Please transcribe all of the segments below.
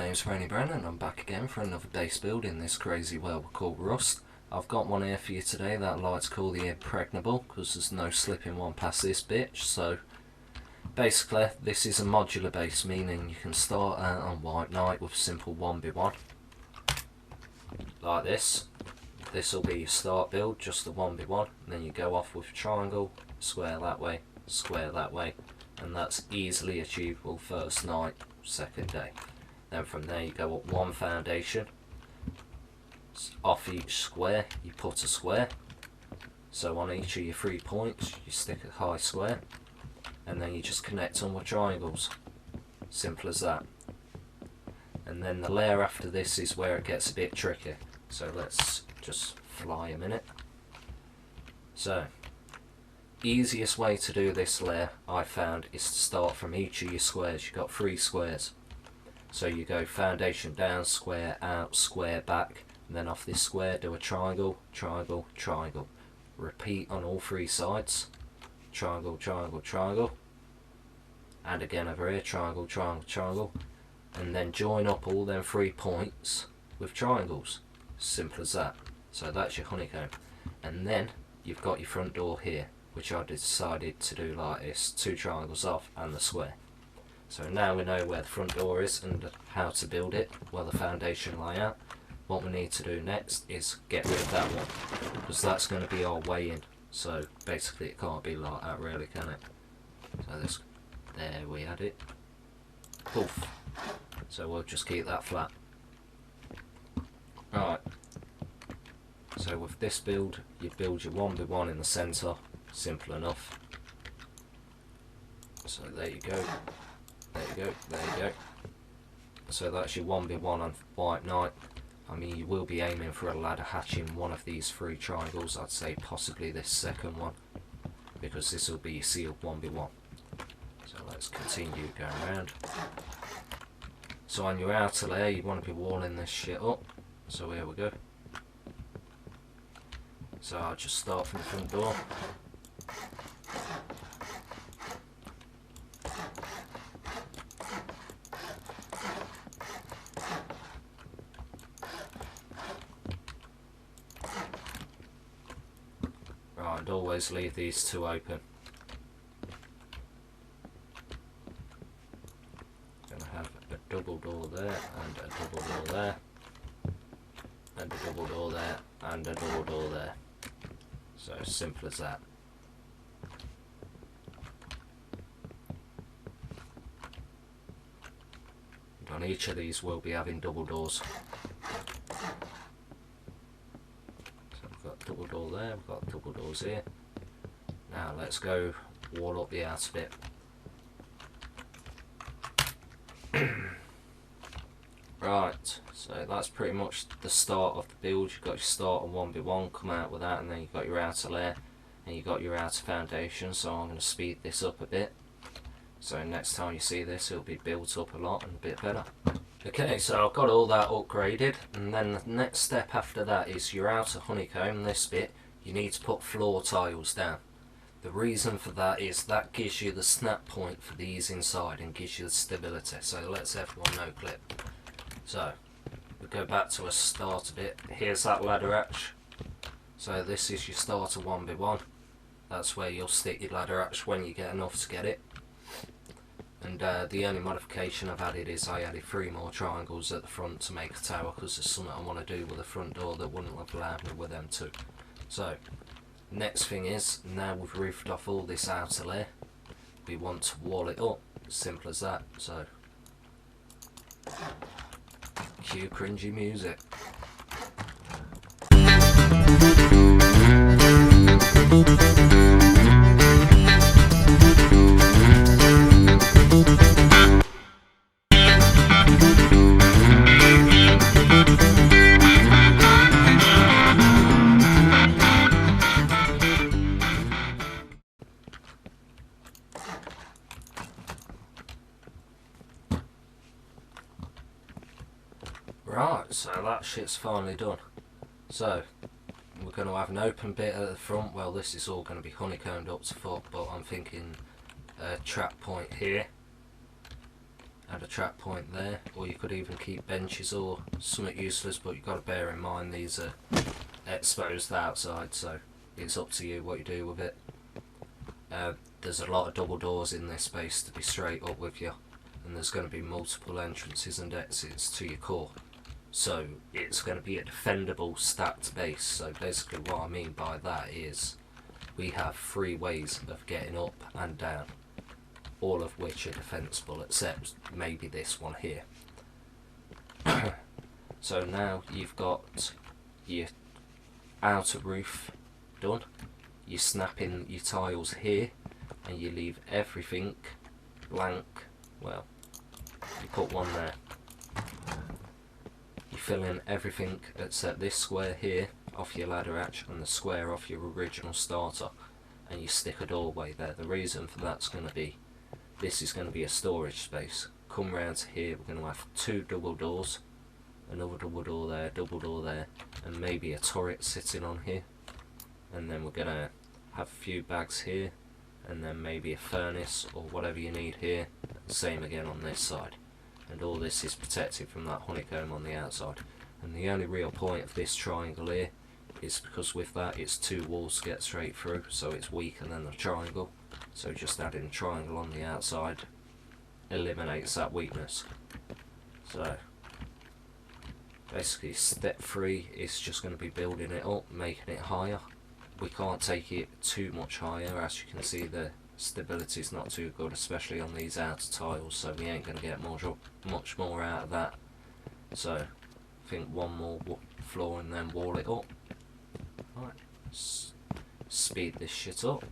name's Brainybren and I'm back again for another base build in this crazy world called Rust. I've got one here for you today that I like to call the Impregnable because there's no slipping one past this bitch. So basically this is a modular base, meaning you can start out on White Knight with a simple 1v1 like this. This will be your start build, just the 1v1, and then you go off with triangle, square that way, and that's easily achievable first night, second day. Then from there you go up one foundation, off each square you put a square, so on each of your 3 points you stick a high square, and then you just connect them with triangles. Simple as that. And then the layer after this is where it gets a bit tricky, so let's just fly a minute. So easiest way to do this layer I found is to start from each of your squares. You've got 3 squares, so you go foundation down, square out, square back, and then off this square do a triangle, triangle, triangle. Repeat on all 3 sides. Triangle, triangle, triangle, and again over here, triangle, triangle, triangle, and then join up all them 3 points with triangles. Simple as that. So that's your honeycomb. And then you've got your front door here, which I decided to do like this, 2 triangles off and the square. So now we know where the front door is and how to build it, well, the foundation layout. What we need to do next is get rid of that one, because that's going to be our way in. So basically it can't be like that really, can it? So this, there we had it. Poof. So we'll just keep that flat. Right. So with this build, you build your 1v1 in the centre. Simple enough. So there you go. There you go. There you go. So that's your 1v1 on White Knight. I mean, you will be aiming for a ladder hatch in one of these 3 triangles. I'd say possibly this second one, because this will be your sealed 1v1. So let's continue going around. So on your outer layer, you want to be walling this shit up. So here we go. So I'll just start from the front door. Right, and always leave these 2 open. Gonna have a double door there, and a double door there, and a double door there, and a double door there. So simple as that. And on each of these we'll be having double doors. So we've got double door there, we've got double doors here. Now let's go wall up the outer bit. Right, so that's pretty much the start of the build. You've got your start on 1v1, come out with that, and then you've got your outer layer, and you've got your outer foundation. So I'm going to speed this up a bit, so next time you see this it'll be built up a lot and a bit better. Okay, so I've got all that upgraded, and then the next step after that is your outer honeycomb. This bit, you need to put floor tiles down. The reason for that is that gives you the snap point for these inside and gives you the stability. So let's have one no clip. So we go back to a starter bit. Here's that ladder hatch. So this is your starter 1v1. That's where you'll stick your ladder hatch when you get enough to get it. And the only modification I've added is I added 3 more triangles at the front to make a tower, because there's something I want to do with the front door that wouldn't have allowed me with them too. So next thing is, now we've roofed off all this outer layer, we want to wall it up. Simple as that. So cue cringy music. Right, so that shit's finally done. So we're going to have an open bit at the front. Well, this is all going to be honeycombed up to fuck, but I'm thinking a trap point here, add a trap point there, or you could even keep benches or something useless, but you've got to bear in mind these are exposed outside, so it's up to you what you do with it. There's a lot of double doors in this space, to be straight up with you, and there's going to be multiple entrances and exits to your core, so it's going to be a defendable stacked base. So basically what I mean by that is we have 3 ways of getting up and down, all of which are defensible except maybe this one here. So now you've got your outer roof done, you snap in your tiles here and you leave everything blank. Well, you put one there, you fill in everything except this square here off your ladder hatch and the square off your original starter, and you stick a doorway there. The reason for that's going to be, this is going to be a storage space. Come round to here, we're going to have 2 double doors, another double door there, and maybe a turret sitting on here, and then we're going to have a few bags here, and then maybe a furnace or whatever you need here. Same again on this side, and all this is protected from that honeycomb on the outside. And the only real point of this triangle here is because with that it's 2 walls to get straight through, so it's weaker than the triangle, so just adding a triangle on the outside eliminates that weakness. So basically step 3 is just going to be building it up, making it higher. We can't take it too much higher, as you can see the stability is not too good, especially on these outer tiles, so we ain't going to get much more out of that. So I think 1 more floor and then wall it up. Right, speed this shit up.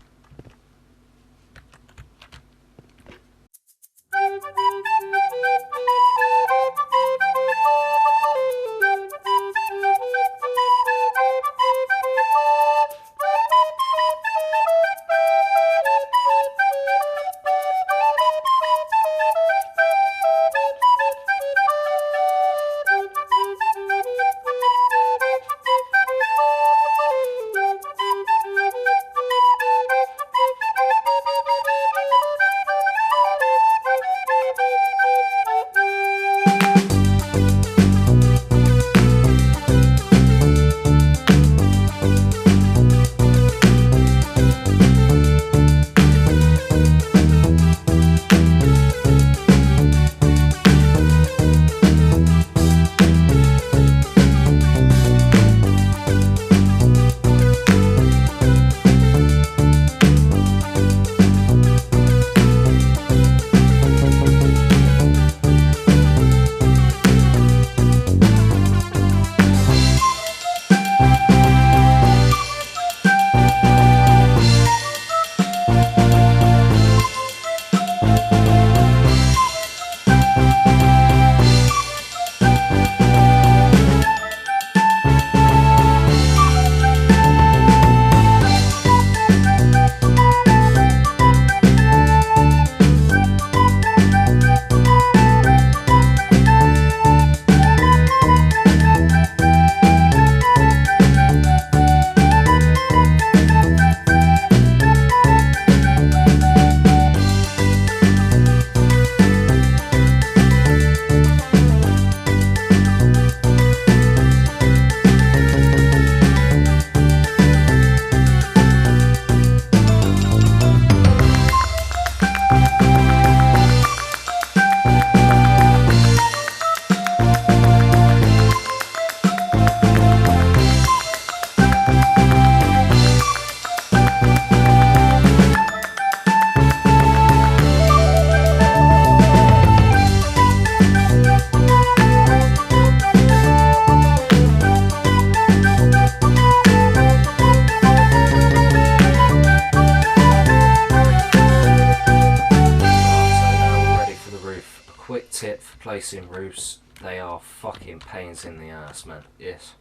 tip for placing roofs, they are fucking pains in the ass, man. Yes.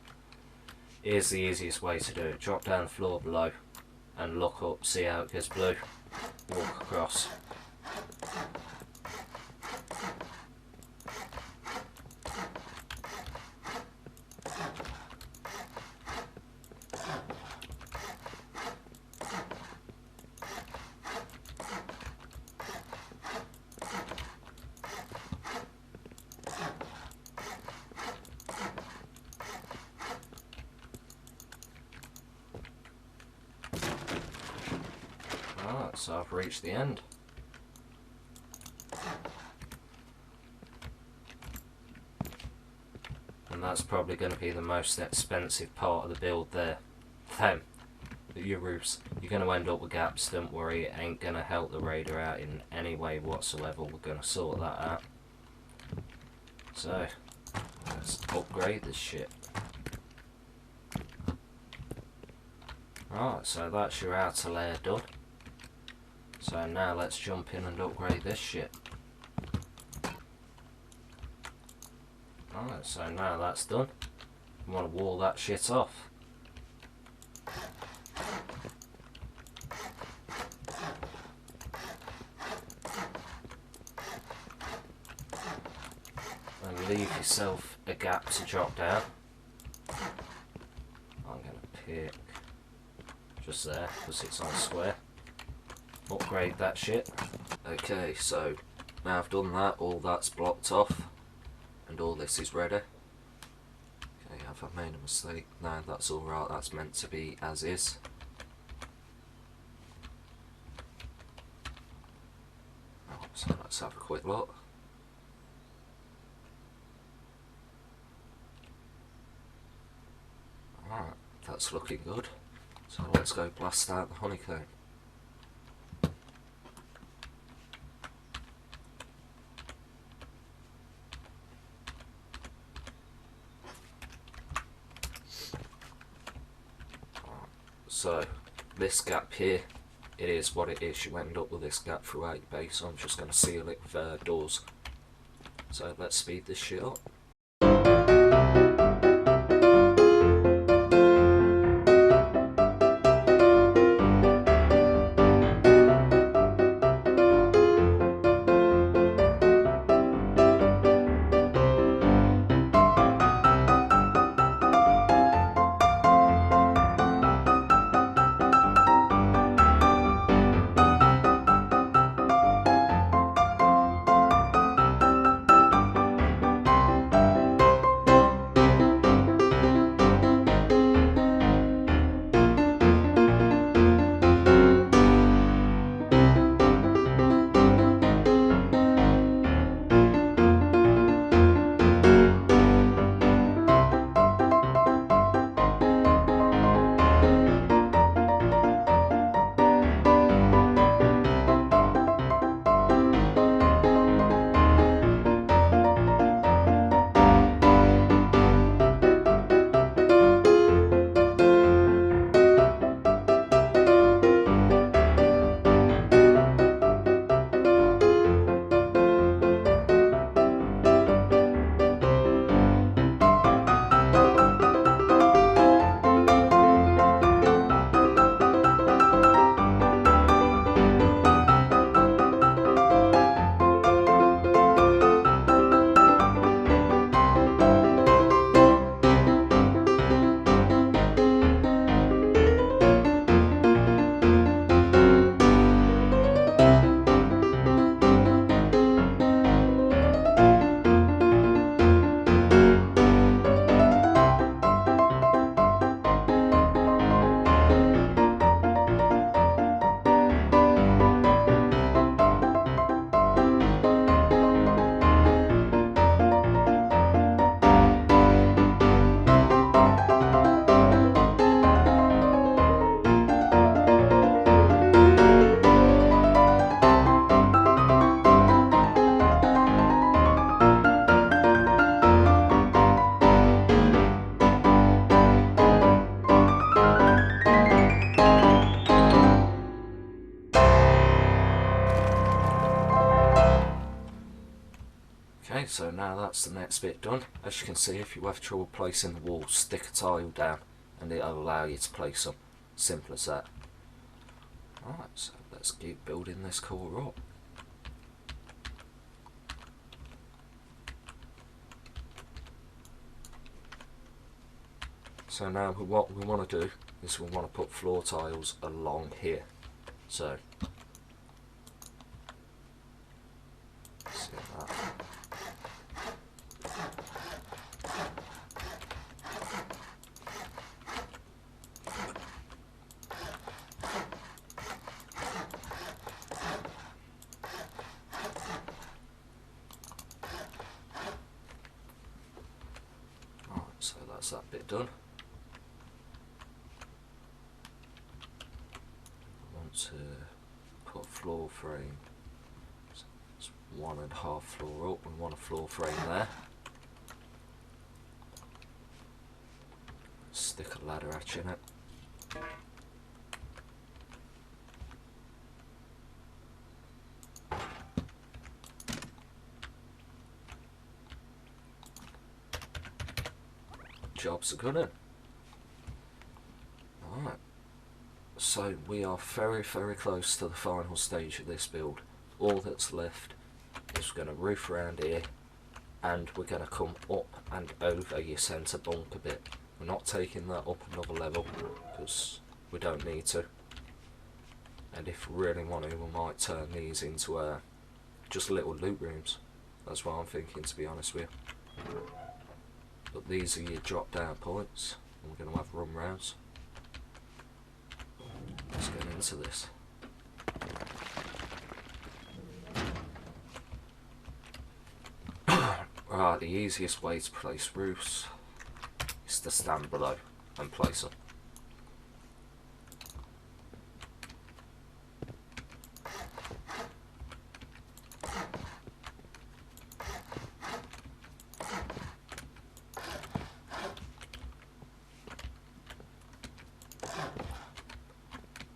Here's the easiest way to do it. Drop down the floor below and look up, see how it gets blue. Walk across. Right, so I've reached the end. And that's probably going to be the most expensive part of the build there. Them. Your roofs. You're going to end up with gaps, don't worry, it ain't going to help the raider out in any way whatsoever. We're going to sort that out. So, let's upgrade this shit. Right, so that's your outer layer done. So now let's jump in and upgrade this shit. Alright, so now that's done. You want to wall that shit off. And leave yourself a gap to drop down. I'm going to pick just there because it's on square. Upgrade that shit. Okay, so now I've done that, all that's blocked off and all this is ready. Okay, have I made a mistake? No, that's alright, that's meant to be as is. Oh, so let's have a quick look. Alright, that's looking good. So let's go blast out the honeycomb. So this gap here, it is what it is. You end up with this gap throughout your base. So I'm just going to seal it with doors. So let's speed this shit up. Okay, so now that's the next bit done. As you can see, if you have trouble placing the walls, stick a tile down and it'll allow you to place them. Simple as that. Alright, so let's keep building this core up. So now what we want to do is we want to put floor tiles along here. So, see that. That's that bit done. I want to put a floor frame. It's 1.5 floor up and want a floor frame there. Stick a ladder hatch in it. Jobs are good. Alright, so we are very close to the final stage of this build. All that's left is we're going to roof around here, and we're going to come up and over your centre bunk a bit. We're not taking that up another level because we don't need to, and if we really want to, we might turn these into just little loot rooms. That's what I'm thinking, to be honest with you. But these are your drop down points, and we're going to have run rounds. Let's get into this. Right, the easiest way to place roofs is to stand below and place them.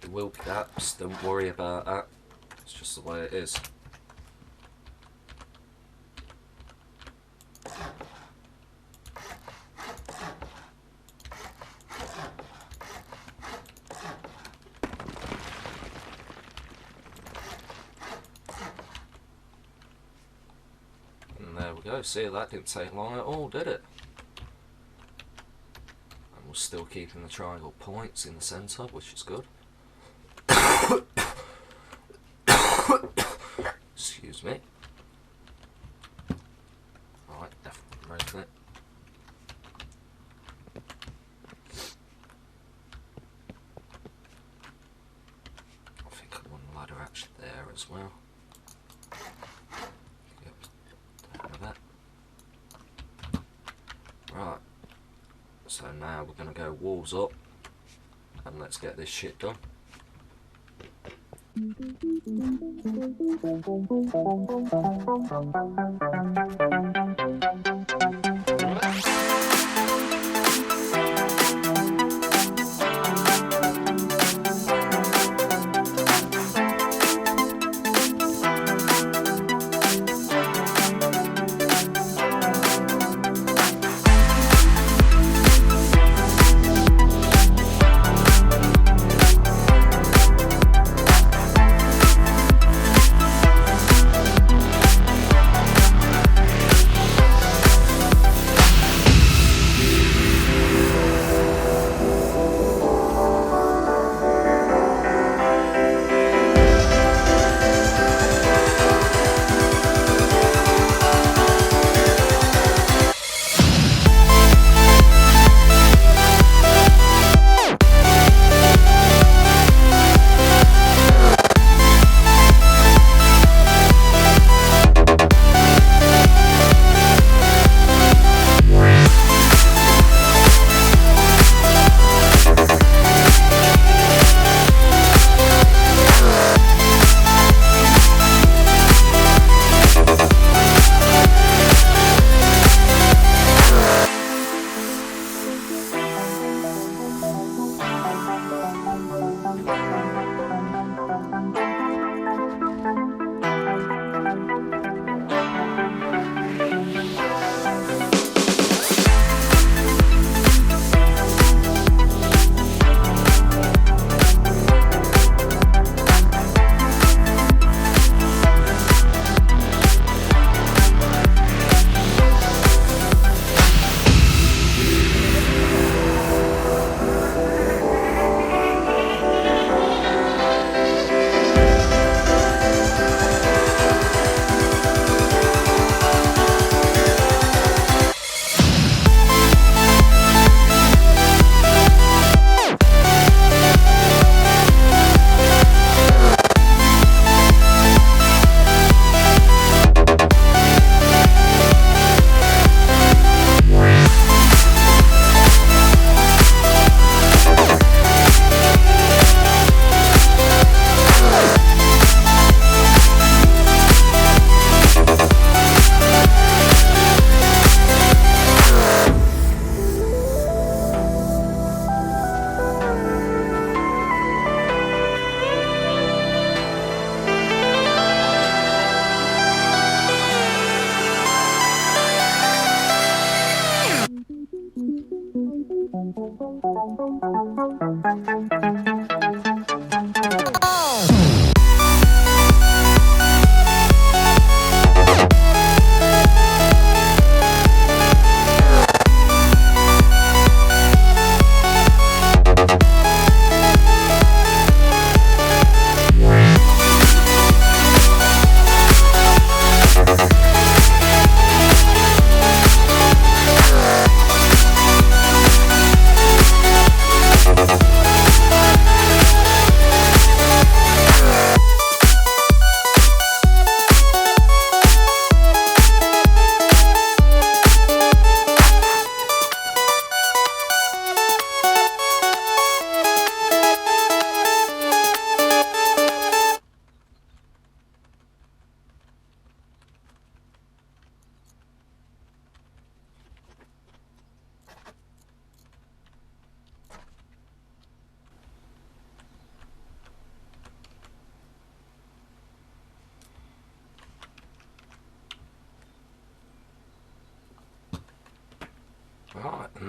There will be gaps, don't worry about that, it's just the way it is. And there we go, see, that didn't take long at all, did it? And we're still keeping the triangle points in the centre, which is good. Excuse me. Alright, definitely breaking it. I think I want a ladder hatch there as well. Yep, down with that. Right, so now we're going to go walls up and let's get this shit done.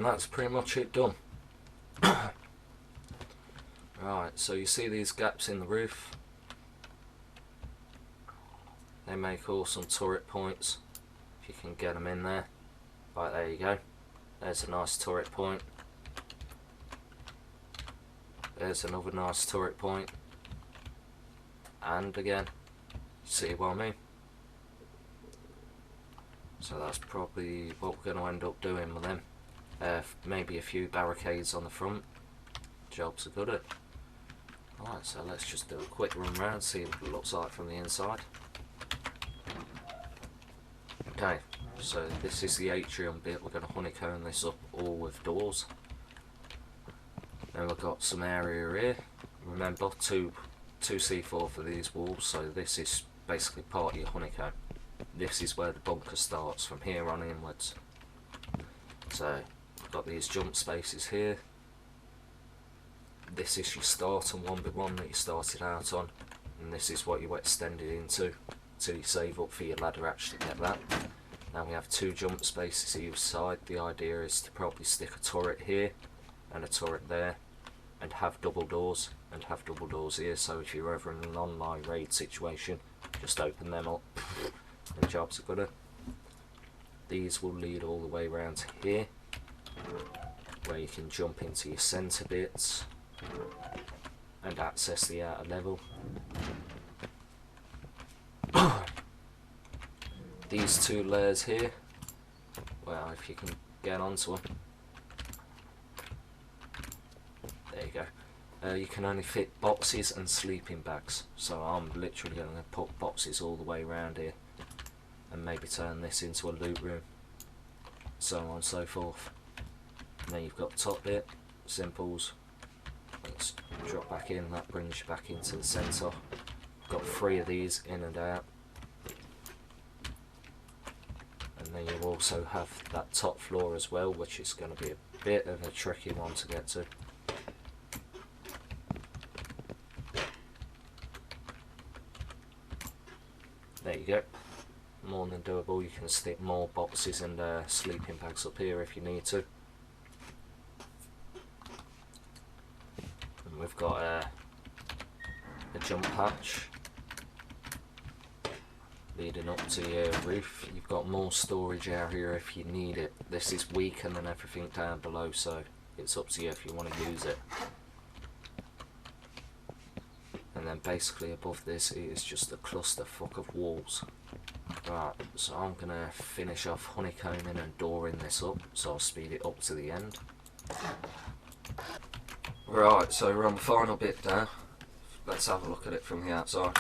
And that's pretty much it done. Right, so you see these gaps in the roof? They make awesome turret points, if you can get them in there. Right, there you go. There's a nice turret point. There's another nice turret point. And again, see what I mean? So that's probably what we're going to end up doing with them. Maybe a few barricades on the front. Jobs are good at. Alright, so let's just do a quick run round, see what it looks like from the inside. Okay, so this is the atrium bit. We're going to honeycomb this up all with doors. Then we've got some area here. Remember, 2C4 for these walls, so this is basically part of your honeycomb. This is where the bunker starts, from here on inwards. So, we've got these jump spaces here. This is your starting 1v1 that you started out on, and this is what you extended into till you save up for your ladder actually get that. Now we have 2 jump spaces either side. The idea is to probably stick a turret here and a turret there, and have double doors here, so if you're ever in an online raid situation, just open them up and jobs are good. These will lead all the way around to here, where you can jump into your centre bits and access the outer level. These 2 layers here, well, if you can get onto them, there you go. You can only fit boxes and sleeping bags, so I'm literally going to put boxes all the way around here and maybe turn this into a loot room, so on and so forth. And then you've got the top bit, simples. Let's drop back in, that brings you back into the centre. Got 3 of these in and out. And then you also have that top floor as well, which is going to be a bit of a tricky one to get to. There you go. More than doable. You can stick more boxes and sleeping bags up here if you need to. And we've got a jump hatch leading up to your roof. You've got more storage area if you need it. This is weaker than everything down below, so it's up to you if you want to use it. And then basically above this is just a clusterfuck of walls. Right, so I'm going to finish off honeycombing and dooring this up, so I'll speed it up to the end. Right, so we're on the final bit now. Let's have a look at it from the outside.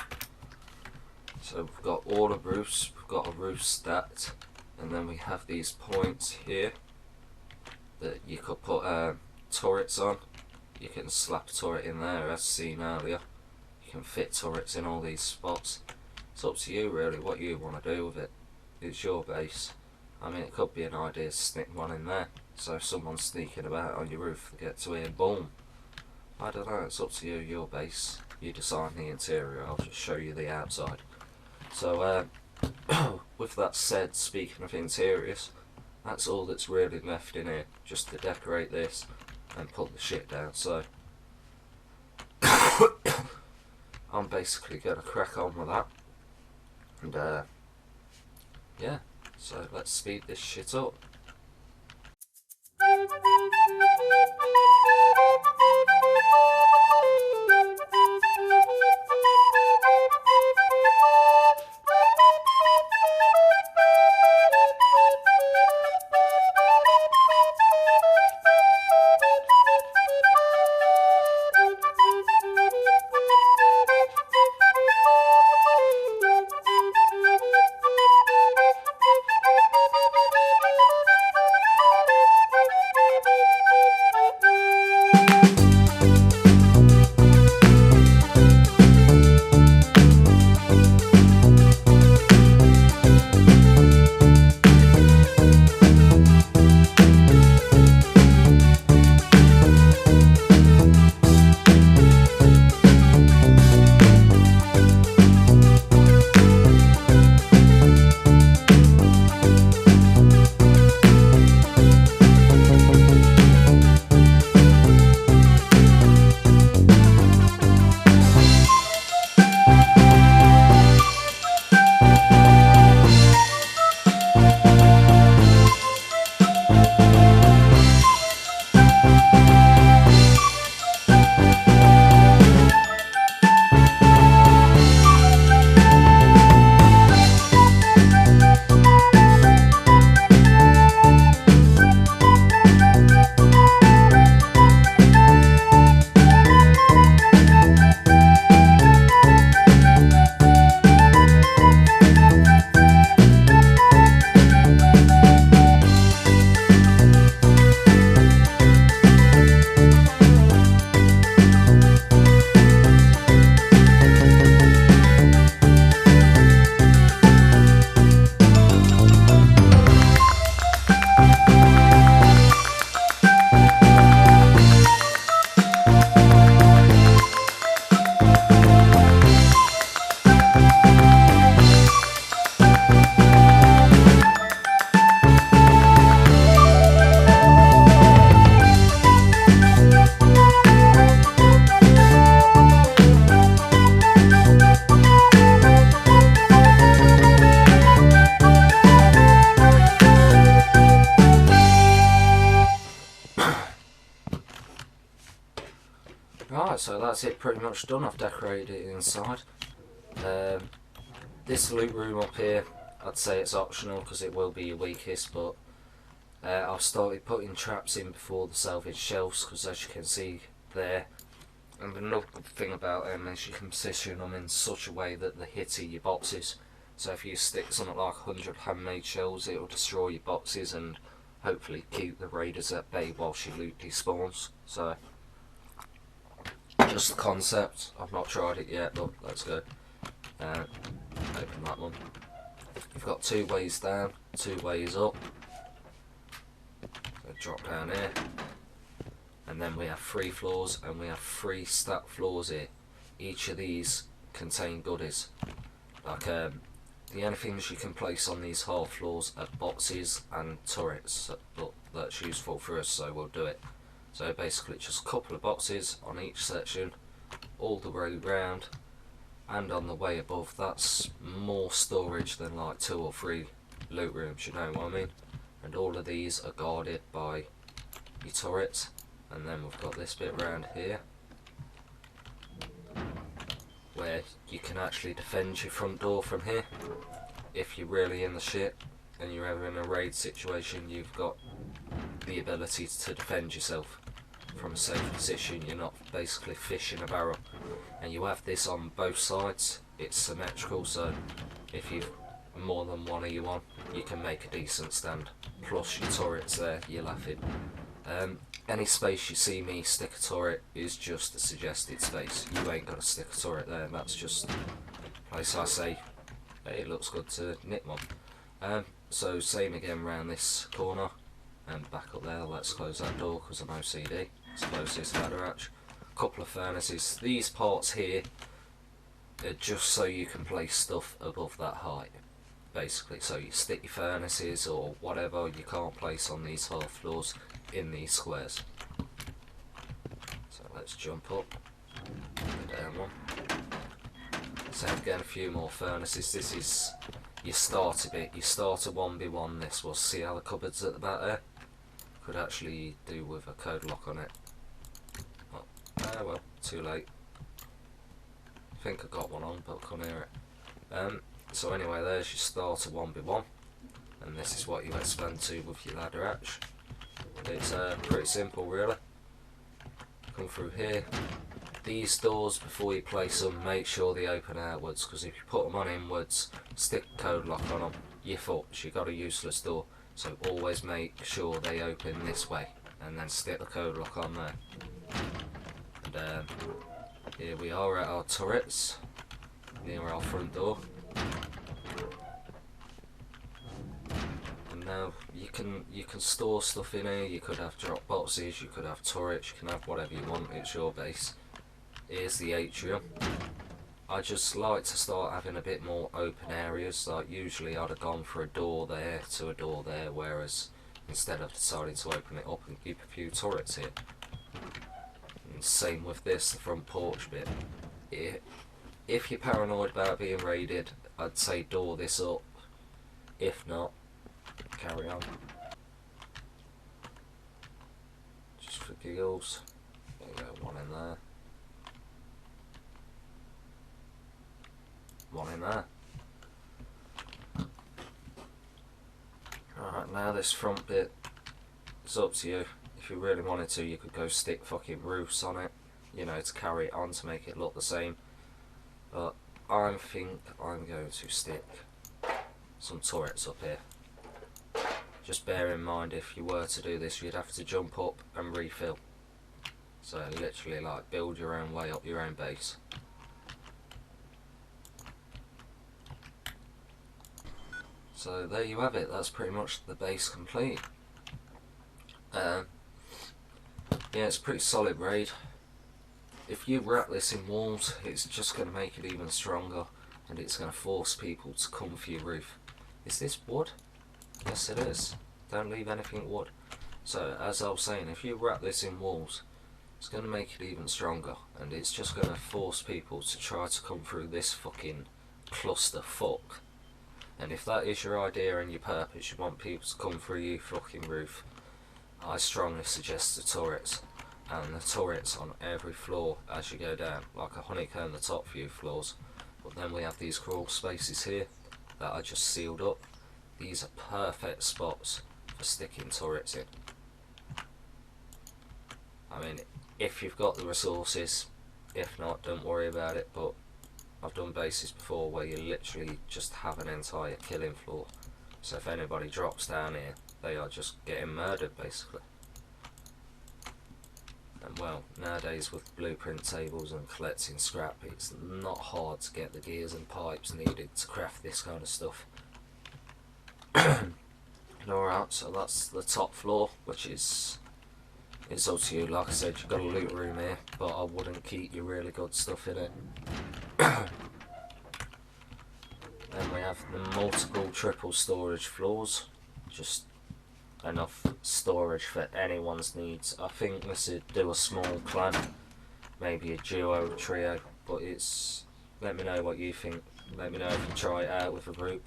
So we've got all the roofs, we've got a roof stacked, and then we have these points here that you could put turrets on. You can slap a turret in there as seen earlier. You can fit turrets in all these spots. It's up to you really what you want to do with it. It's your base. I mean, it could be an idea to stick one in there, so if someone's sneaking about on your roof, they get to here, boom. I don't know, it's up to you, your base. You design the interior, I'll just show you the outside. So, with that said, speaking of interiors, that's all that's really left in here, just to decorate this and put the shit down. So, I'm basically going to crack on with that. And, yeah, so let's speed this shit up. Right, so that's it pretty much done. I've decorated it inside. This loot room up here, I'd say it's optional because it will be your weakest, but I've started putting traps in before the salvage shelves because, as you can see there, and another good thing about them is you can position them in such a way that they hit your boxes. So if you stick something like 100 handmade shells, it will destroy your boxes and hopefully keep the raiders at bay whilst your loot despawns. So just the concept. I've not tried it yet, but let's go. Open that one. You've got 2 ways down, 2 ways up. So drop down here. And then we have 3 floors and we have 3 stacked floors here. Each of these contain goodies. Like the only things you can place on these half floors are boxes and turrets, but that's useful for us, so we'll do it. So basically just a couple of boxes on each section, all the way round, and on the way above. That's more storage than like 2 or 3 loot rooms, you know what I mean? And all of these are guarded by your turrets. And then we've got this bit around here where you can actually defend your front door from here. If you're really in the shit and you're ever in a raid situation, you've got the ability to defend yourself from a safe position. You're not basically fishing a barrel. And you have this on both sides. It's symmetrical, so if you've more than one of you on, you can make a decent stand. Plus your turrets there, you're laughing. Any space you see me stick a turret is just a suggested space. You ain't got to stick a turret there, that's just a place I say, hey, it looks good to nip one. So same again around this corner and back up there. Let's close that door because I'm OCD. Let's close this ladder hatch. A couple of furnaces. These parts here are just so you can place stuff above that height, basically. So you stick your furnaces or whatever you can't place on these half floors in these squares. So let's jump up, go down one. So again, a few more furnaces. This is your starter bit, your starter 1v1. This was, see how the cupboards at the back there? Could actually do with a code lock on it. Oh, well, too late. I think I got one on, but I couldn't hear it. So anyway, there's your starter 1v1, and this is what you expand to with your ladder hatch. It's pretty simple, really. Come through here. These doors, before you place them, make sure they open outwards, because if you put them on inwards, stick a code lock on them, you're fucked. You've got a useless door. So always make sure they open this way, and then stick the code lock on there. And here we are at our turrets, near our front door. Now you can store stuff in here. You could have drop boxes, you could have turrets, you can have whatever you want. It's your base. Here's the atrium. I just like to start having a bit more open areas. Like usually I'd have gone for a door there to a door there, whereas instead I've decided to open it up and keep a few turrets here. And same with this, the front porch bit. If you're paranoid about being raided, I'd say door this up. If not, carry on. Just for giggles. There you go, one in there. One in there. Alright, now this front bit, it's up to you. If you really wanted to, you could go stick fucking roofs on it, you know, to carry it on to make it look the same. But I think I'm going to stick some turrets up here. Just bear in mind, if you were to do this, you'd have to jump up and refill. So literally like build your own way up your own base. So there you have it, that's pretty much the base complete. Yeah, it's a pretty solid raid. If you wrap this in walls, it's just going to make it even stronger, and it's going to force people to come for your roof. Is this wood? Yes it is. Don't leave anything wood. So as I was saying, if you wrap this in walls, it's going to make it even stronger, and it's just going to force people to try to come through this fucking clusterfuck. And if that is your idea and your purpose, you want people to come through your fucking roof, I strongly suggest the turrets. and the turrets on every floor as you go down, like a honeycomb the top few floors. But then we have these crawl spaces here that are just sealed up. These are perfect spots for sticking turrets in. I mean, if you've got the resources, if not, don't worry about it, but I've done bases before where you literally just have an entire killing floor. So if anybody drops down here, they are just getting murdered basically. And well, nowadays with blueprint tables and collecting scrap, it's not hard to get the gears and pipes needed to craft this kind of stuff. Alright, so that's the top floor, which is it's up to you. Like I said, you've got a loot room here, but I wouldn't keep your really good stuff in it. Then we have the multiple triple storage floors, just enough storage for anyone's needs. I think this would do a small clan, maybe a duo, trio, but it's, let me know what you think. Let me know if you try it out with a group.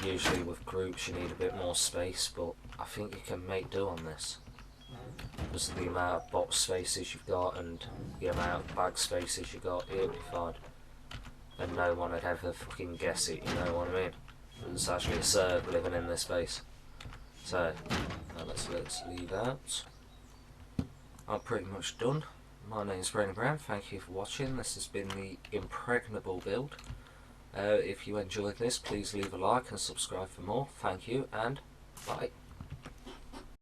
Usually with groups you need a bit more space, but I think you can make do on this. Because of the amount of box spaces you've got and the amount of bag spaces you've got, it'll be fine. And no one would ever fucking guess it, you know what I mean? There's actually a Serb living in this space. So, let's leave out. I'm pretty much done. My name's Brainybren, thank you for watching. This has been the Impregnable build. If you enjoyed this, please leave a like and subscribe for more. Thank you, and bye.